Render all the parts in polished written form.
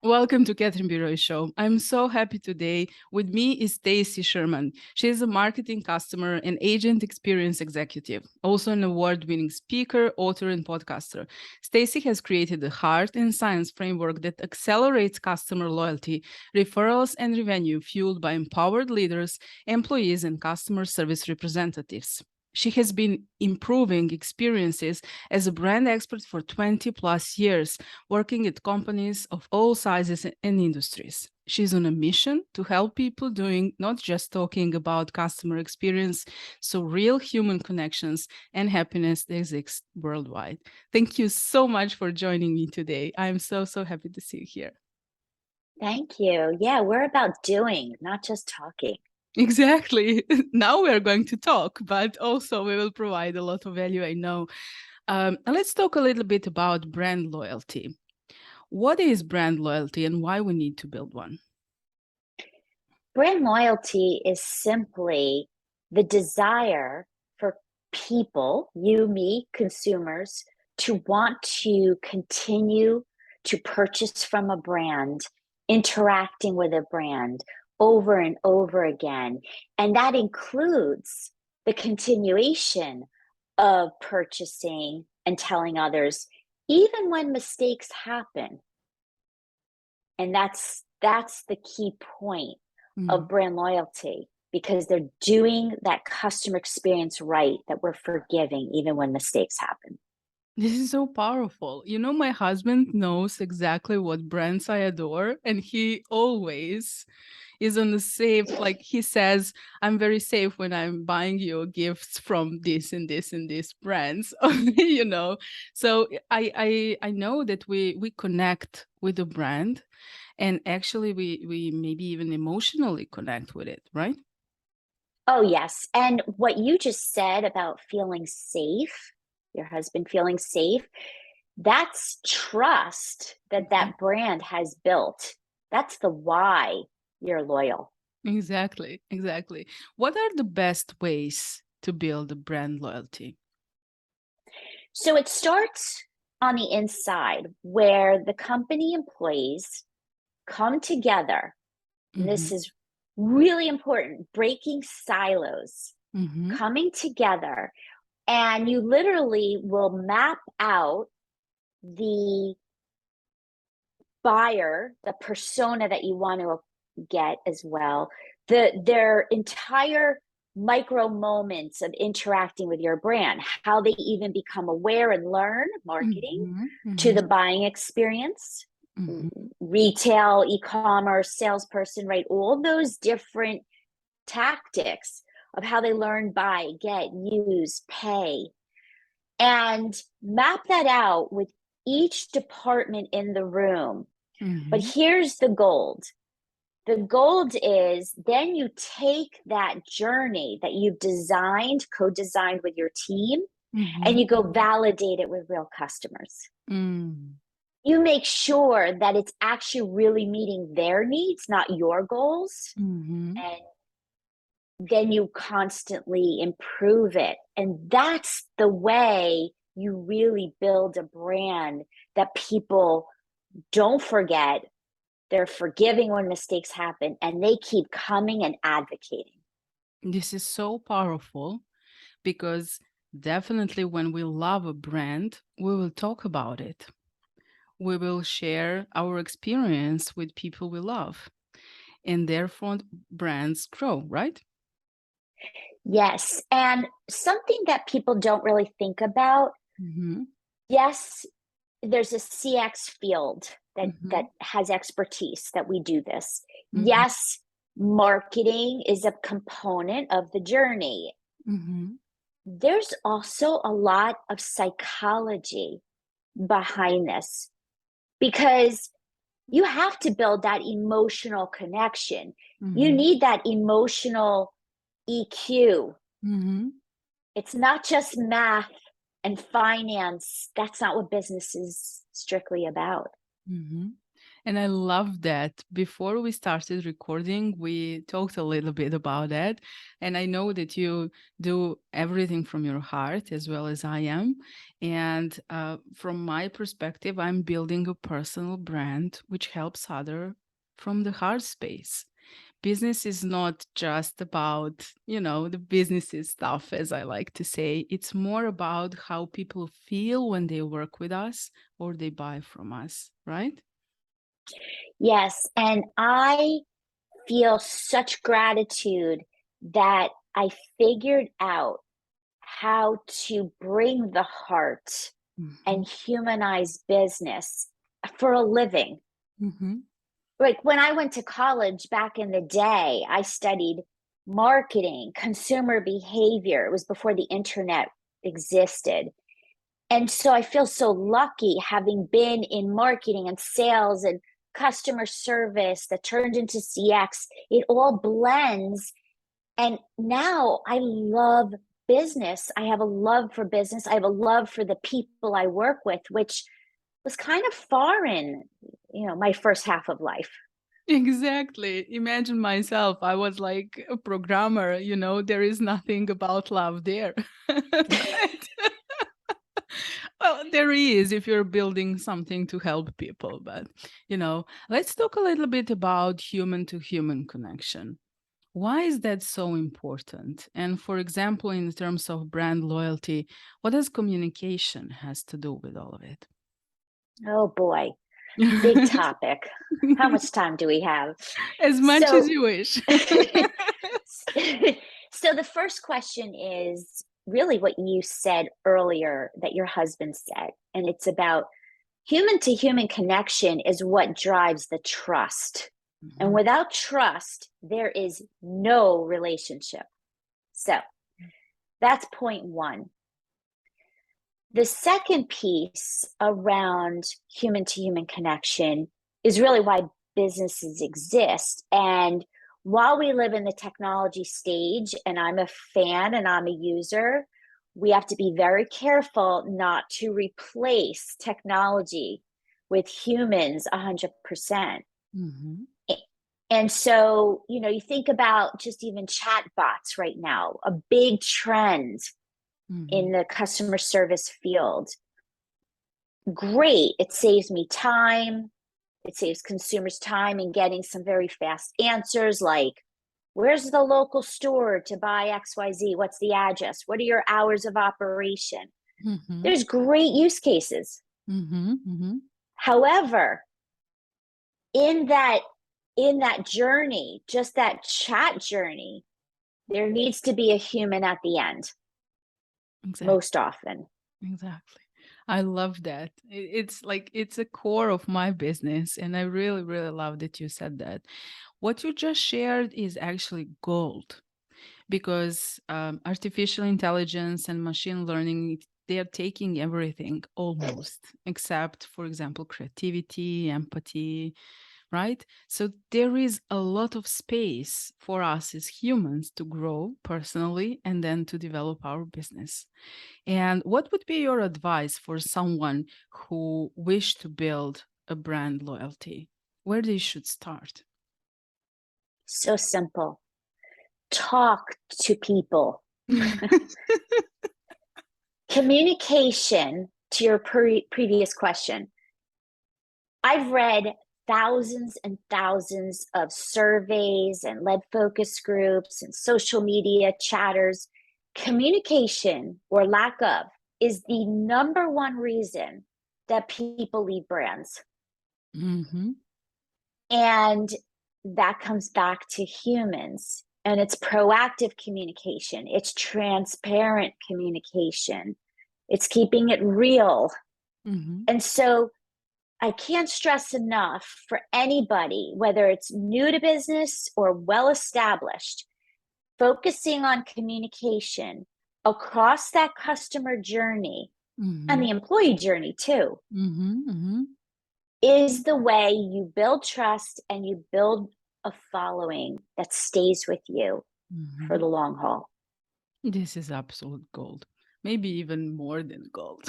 Welcome to Catherine Biroy Show. I'm so happy today. With me is Stacy Sherman. She is a marketing, customer, and agent experience executive, also an award-winning speaker, author, and podcaster. Stacy has created the Heart and Science framework that accelerates customer loyalty, referrals, and revenue fueled by empowered leaders, employees, and customer service representatives. She has been improving experiences as a brand expert for 20 plus years, working at companies of all sizes and industries. She's on a mission to help people doing not just talking about customer experience, so real human connections and happiness that exist worldwide. Thank you so much for joining me today. I'm so happy to see you here. Thank you. Yeah, we're about doing, not just talking. Exactly. Now we're going to talk, but also we will provide a lot of value, I know. And let's talk a little bit about brand loyalty. What is brand loyalty and why we need to build one? Brand loyalty is simply the desire for people, you, me, consumers, to want to continue to purchase from a brand, interacting with a brand over and over again. And that includes the continuation of purchasing and telling others, even when mistakes happen. And that's the key point of brand loyalty, because they're doing that customer experience right, that we're forgiving even when mistakes happen. This is so powerful. You know, my husband knows exactly what brands I adore, and he always is on the safe. Like he says, I'm very safe when I'm buying you gifts from this and this and this brands, you know. So I know that we connect with the brand, and actually we maybe even emotionally connect with it, right? Oh, yes. And what you just said about feeling safe, your husband feeling safe, that's trust that that brand has built. That's the why you're loyal. Exactly. What are the best ways to build a brand loyalty? So it starts on the inside where the company employees come together. And this is really important, breaking silos, coming together, and you literally will map out the buyer, the persona that you want to get as well, their entire micro moments of interacting with your brand, how they even become aware and learn marketing to the buying experience, retail, e-commerce, salesperson, right? All those different tactics of how they learn, buy, get, use, pay, and map that out with each department in the room. But here's the gold. The gold is then you take that journey that you've designed, co-designed with your team, and you go validate it with real customers. You make sure that it's actually really meeting their needs, not your goals. And then you constantly improve it. And that's the way you really build a brand that people don't forget. They're forgiving when mistakes happen, and they keep coming and advocating. This is so powerful because definitely when we love a brand, we will talk about it. We will share our experience with people we love, and therefore brands grow, right? Yes. And something that people don't really think about, yes, there's a CX field that has expertise that we do this. Yes, marketing is a component of the journey. There's also a lot of psychology behind this, because you have to build that emotional connection. You need that emotional EQ. It's not just math and finance. That's not what business is strictly about. And I love that. Before we started recording, we talked a little bit about that. And I know that you do everything from your heart as well as I am. And from my perspective, I'm building a personal brand which helps other from the heart space. Business is not just about, the businessy stuff, as I like to say. It's more about how people feel when they work with us or they buy from us, right? Yes, and I feel such gratitude that I figured out how to bring the heart Mhm, and humanize business for a living. mhm, Like when I went to college back in the day, I studied marketing, consumer behavior. It was before the internet existed. And so I feel so lucky having been in marketing and sales and customer service that turned into CX. It all blends. And now I love business. I have a love for business. I have a love for the people I work with, which was kind of foreign, my first half of life. Exactly. Imagine myself. I was like a programmer, there is nothing about love there. Right? Well, there is if you're building something to help people. But, let's talk a little bit about human to human connection. Why is that so important? And for example, in terms of brand loyalty, what does communication has to do with all of it? Oh boy, big topic. How much time do we have? As much as So, you wish. so the first question is really what you said earlier that your husband said, and it's about human to human connection is what drives the trust. And Mhm, without trust, there is no relationship. So that's point one. The second piece around human to human connection is really why businesses exist. And while we live in the technology stage, and I'm a fan and I'm a user, we have to be very careful not to replace technology with humans 100%. mhm, And so, you think about just even chat bots right now, a big trend in mhm, the customer service field. Great. It saves me time. It saves consumers time in getting some very fast answers like, where's the local store to buy XYZ? What's the address? What are your hours of operation? mhm, There's great use cases. mhm, mhm. However, in that in that journey, just that chat journey, there needs to be a human at the end Exactly. most often. Exactly. I love that. It's like it's a core of my business. And I really, really love that you said that. What you just shared is actually gold because artificial intelligence and machine learning, they are taking everything almost, except, for example, creativity, empathy, right? So there is a lot of space for us as humans to grow personally and then to develop our business. And what would be your advice for someone who wish to build a brand loyalty? Where they should start? So simple. Talk to people. Communication, to your previous question, I've read thousands and thousands of surveys and led focus groups and social media chatters. Communication or lack of is the number one reason that people leave brands. Hmm. And that comes back to humans. And it's proactive communication, it's transparent communication, it's keeping it real. Hmm. And so I can't stress enough for anybody, whether it's new to business or well established, focusing on communication across that customer journey and Hmm. the employee journey too Hmm. Hmm. is the way you build trust and you build a following that stays with you for Hmm. the long haul. This is absolute gold. maybe even more than gold.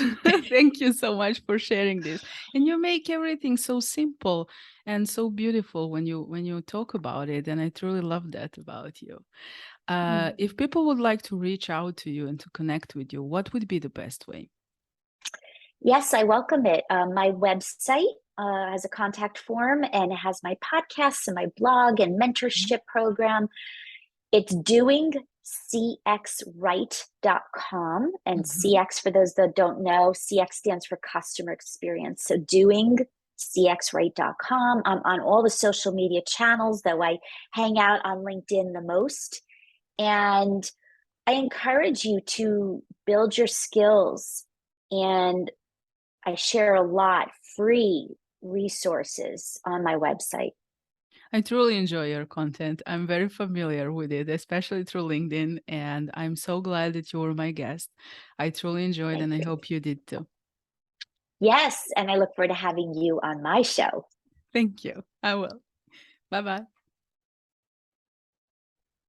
Thank you so much for sharing this. And you make everything so simple and so beautiful when you talk about it. And I truly love that about you. If people would like to reach out to you and to connect with you, what would be the best way? Yes, I welcome it. My website has a contact form, and it has my podcasts and my blog and mentorship program. It's DoingCXRight.com. And CX, for those that don't know, CX stands for customer experience. So DoingCXRight.com. I'm on all the social media channels, though I hang out on LinkedIn the most. And I encourage you to build your skills, and I share a lot free resources on my website. I truly enjoy your content. I'm very familiar with it, especially through LinkedIn, and I'm so glad that you were my guest. I truly enjoyed, and I hope you did too. Yes, and I look forward to having you on my show. Thank you. I will. Bye-bye.